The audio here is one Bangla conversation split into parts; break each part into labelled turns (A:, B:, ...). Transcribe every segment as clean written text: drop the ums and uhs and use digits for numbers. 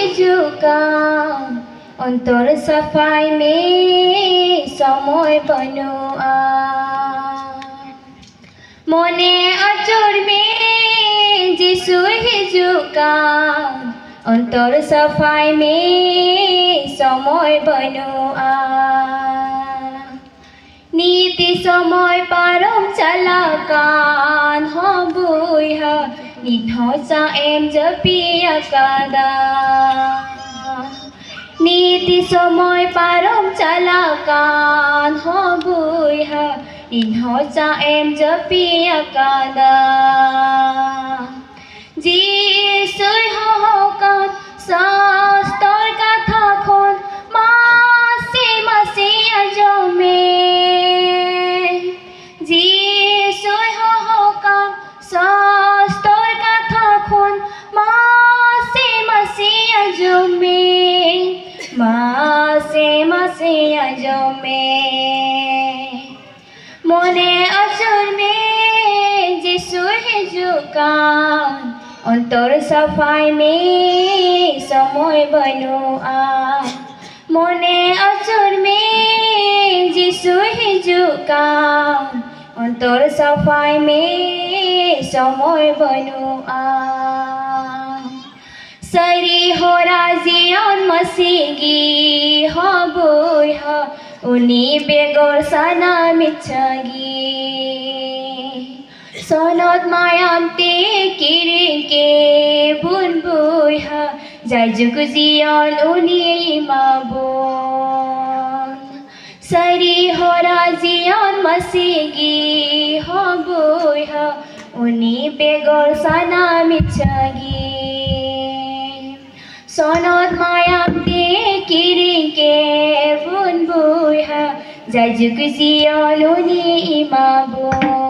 A: hijukan অন্তর সাফাই মে সময় বনুয়া মনে আচর মে যিশু হিজুকান অন্তর সাফাই মে সময় বনুয়া নীতি সময় পারম চালাকান হবুই হা নিধসা এম জপিয়া কাদা নীতি সময় পারম চালাকান হবুই হা নিধসা এম জপিয়া কাদা যিশুই হহকান শাস্ত্ৰৰ কথাখন মাসে মাসে আজমে যিশুই হহকান শাস্ত্ৰৰ কথাখন মাসে মাসে আজমে মাসে মাসে আজমে মনে আচর মে যিশুই হিজুকান অন্তর সাফাই মে সময় বনুয়া মনে আচর মে যিশুই হিজুকান অন্তর সাফাই মে সময় বনুয়া সরি হরা জিয়ন মসিগি হবুই হা উনি বেগর সানা মিছাগি সনত মায়ামতে কিরিকে বুনবুই হা যাই যুগ জিয়ন উনি ইমাবুন সরি হরা জিয়ন মসিগি হবুই হা উনি বেগর সানা মিছাগি সনত মায়ামতে কিরিকে বুনবুই হা যাই যুগ জিয়ন উনি ইমাবুন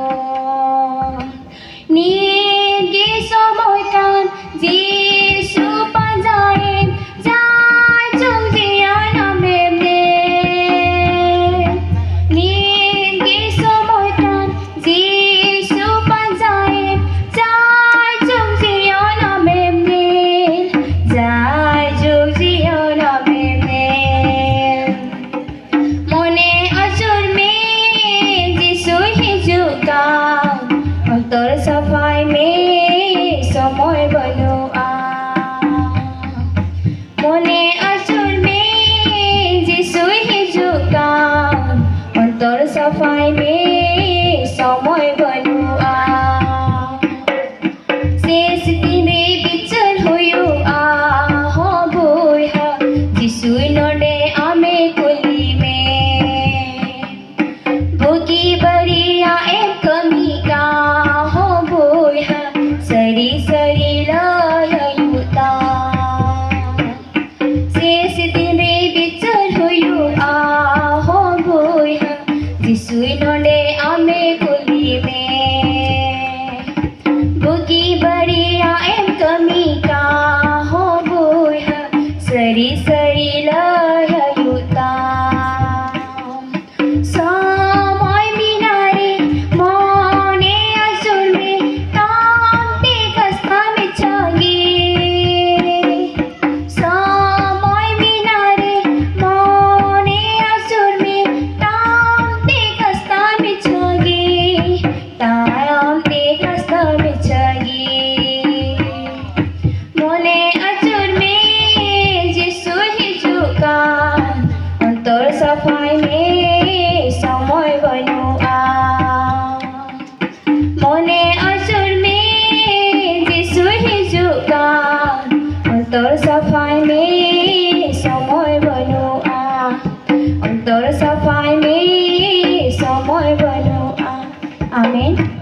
A: নিগে সময় কান যিশু পাঞ্জায়ে যাই যুগ জিয়ন মেমনে নিগে সময় কান যিশু পাঞ্জায়ে যাই যুগ জিয়ন মেমনে যাই যুগ জিয়ন মেমনে মনে আচর মে যিশুই হিজুকান অন্তর সাফাই মে সময় বনুয়া মনে আচর মে যিশুই হিজুকান অন্তর সাফাই মে সময় বনুয়া শেষ দিনে বিচার হইয়া হবুই হা যিশুই নডে আমে কুলি মে ভুগি বরিয়া এম কমি কা হবুই হা সরি সরি লয়ুতা শেষ দিনে বিচার হইয়া হবুই হা যিশুই নডে আমে কুলি মে ভুগি বরিয়া এম কমি কা হবুই হা সরি সরি লয়ুতা সময় বিনারে মনে আচর মে কান্তি কস্তা মিছাগি সময় বিনারে মনে আচর মে কান্তি কস্তা মিছাগি তায়ান্তি কস্তা মিছাগি মনে আচর মে যিশুই হিজুকান অন্তর সাফাই মে